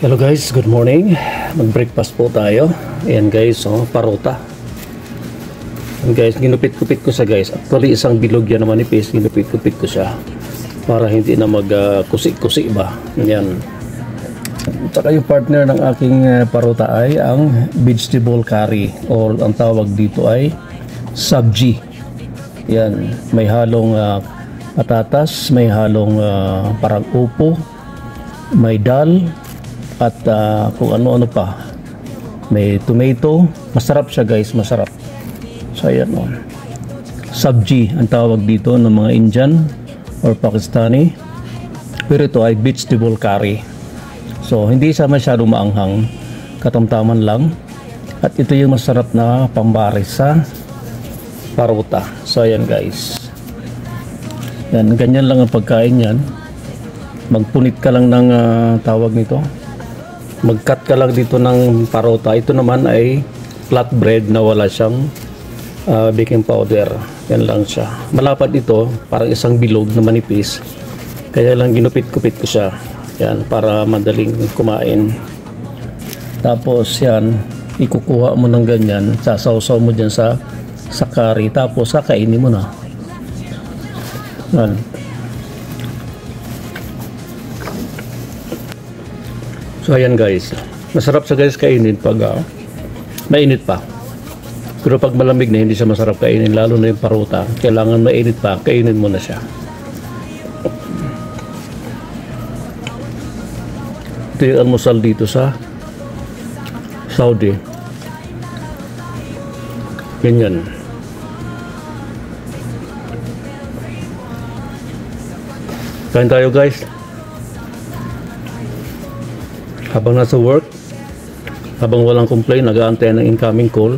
Hello guys, good morning. Mag-breakfast po tayo. Ayan guys, paruta. Ayan guys, ginupit-kupit ko siya guys. Actually, isang bilog yan naman ipis. Ginupit-kupit ko siya para hindi na mag-kusik-kusik ba. Ayan. Tsaka yung partner ng aking paruta ay ang vegetable curry or ang tawag dito ay sabji. Ayan, may halong patatas, may halong parang upo, may dal, at kung ano-ano pa, may tomato. Masarap siya guys, masarap. So ayan sabji ang tawag dito ng mga Indian or Pakistani, pero ito ay vegetable curry. So hindi siya masyadong maanghang, katamtaman lang, at ito yung masarap na pambaris sa paruta. So ayan guys, yan, ganyan lang ang pagkain yan. Magpunit ka lang ng tawag nito, mag-cut ka lang dito ng paruta. Ito naman ay flatbread na wala siyang baking powder. Yan lang siya. Malapad ito, parang isang bilog na manipis. Kaya lang ginupit-kupit ko siya. Yan, para madaling kumain. Tapos yan, ikukuha mo ng ganyan, sasawsaw mo dyan sa curry. Tapos kakainin mo na. Yan. So ayan guys, masarap siya guys kainin pag mainit pa. Pero pag malamig na hindi siya masarap kainin, lalo na yung paruta. Kailangan mainit pa, kainin mo na siya. Ito yung almusal dito sa Saudi. Ganyan. Kain tayo guys. Habang nasa work, habang walang complain, nag-aantay ng incoming call.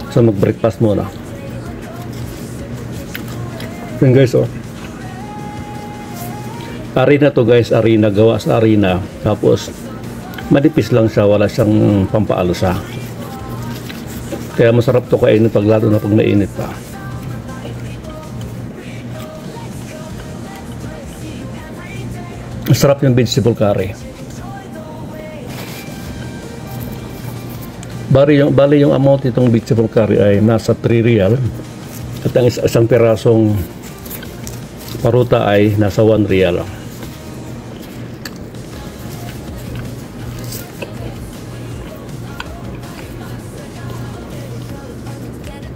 So mag-breakfast muna. Yan guys, arena to guys, arena, gawa sa arena. Tapos manipis lang siya, wala siyang pampaalsa. Kaya masarap to kainin pag lalo na pag mainit pa. Masarap yung vegetable curry. Bali yung amount itong vegetable curry ay nasa 3 real, at ang isang pirasong paruta ay nasa 1 real.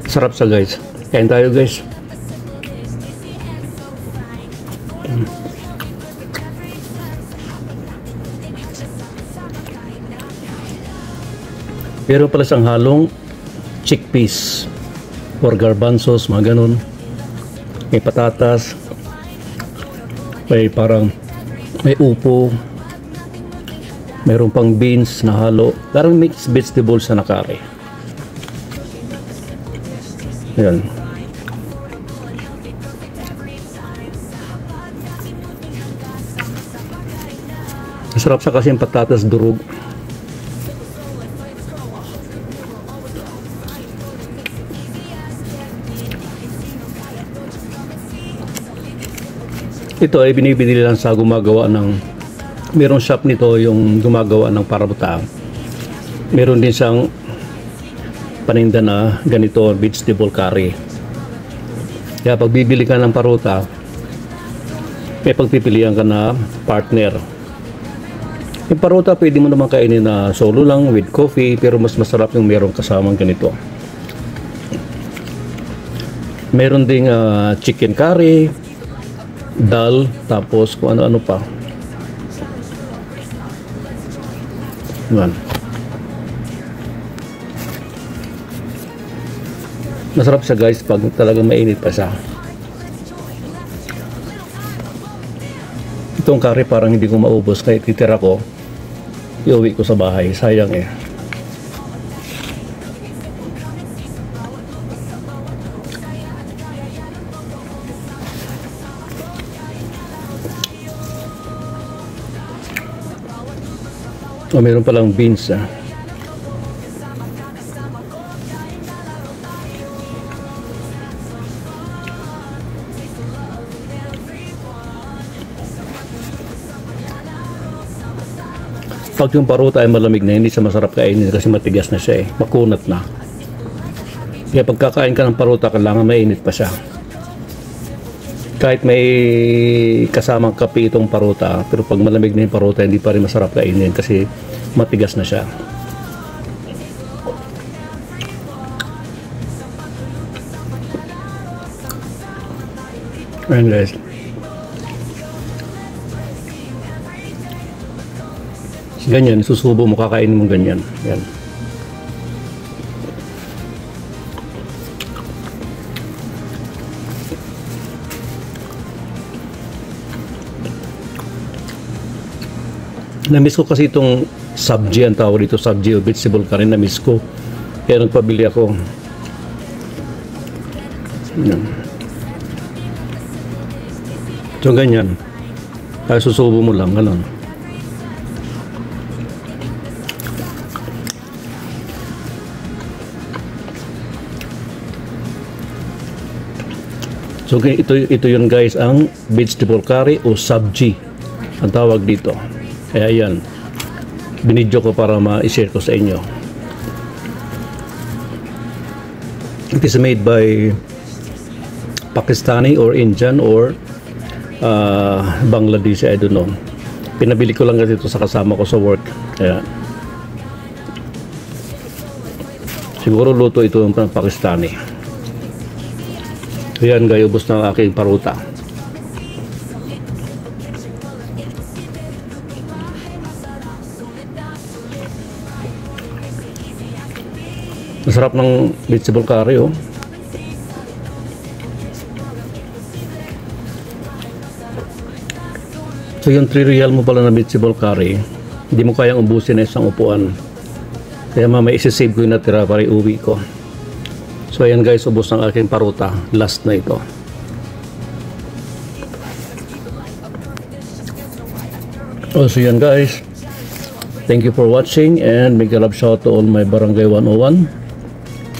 Sarap siya guys. Kain tayo guys. Pero pala siyang halong chickpeas or garbanzos, mga ganun. May patatas, may parang may upo, mayroon pang beans na halo. Parang mixed vegetables na curry. Ayan. Masarap siya kasi yung patatas durog. Ito ay binibili lang sa gumagawa ng, merong shop nito yung gumagawa ng paruta. Meron din siyang paninda na ganito, vegetable curry. Kaya pag bibili ka ng paruta, may pagpipilian ka na partner. Yung paruta pwede mo naman kainin na solo lang with coffee, pero mas masarap yung merong kasamang ganito. Meron ding chicken curry, dal, tapos kung ano-ano pa. Yan. Masarap siya guys pag talagang mainit pa siya. Itong curry parang hindi ko maubos, kaya titira ko, iuwi ko sa bahay. Sayang eh. Mayroon palang beans . Pag yung paruta ay malamig na, hindi siya masarap kainin kasi matigas na siya eh. Makunat na. Kaya pagkakain ka ng paruta, kailangan mainit pa siya. Kahit may kasamang kape itong paruta, pero pag malamig na yung paruta, hindi pa rin masarap kainin kasi matigas na siya. Ayan guys. Ganyan, susubo mo, kakainin mo ganyan. Yan. Na-miss ko kasi itong sabji, ang tawag dito, sabji o vegetable curry, na-miss ko. Kaya nagpabili ako. Yan. So ganyan. Kaya susubo mo lang, gano'n. So ito yun guys, ang vegetable curry o sabji ang tawag dito. Kaya yan, binidyo ko para ma-share ko sa inyo. It is made by Pakistani or Indian or Bangladeshi, I don't know. Pinabili ko lang kasi ito sa kasama ko sa work. Kaya siguro luto ito ng Pakistani. Ayan guys, ubos na ang aking paruta. Masarap ng vegetable curry oh. So yung 3 real mo pala na vegetable curry, hindi mo kayang ubusin na isang upuan. Kaya mamaya isi-save ko yung natira para iuwi ko. So ayan guys, ubos ng aking paruta. Last na ito. So yan guys, thank you for watching and make a love shout to all my Barangay 101.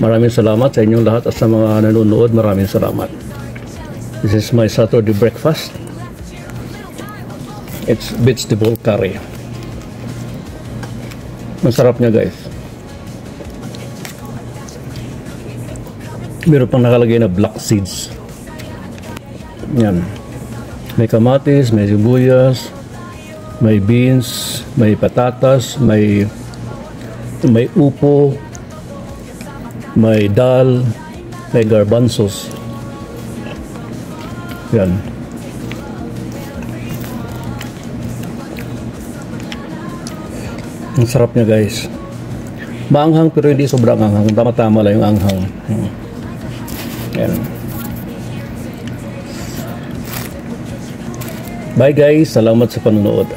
Maraming salamat sa inyong lahat at sa mga nanonood. Maraming salamat. This is my Saturday breakfast. It's vegetable curry. Masarap niya guys. Meron pang nakalagay na black seeds. Yan. May kamatis, may sibuyas, may beans, may patatas, may upo, may dal, may garbanzos. Yan. Ang sarap niya guys. Maanghang pero hindi sobrang anghang. Tama-tama lang yung anghang. Yan. Bye guys, salamat sa panonood.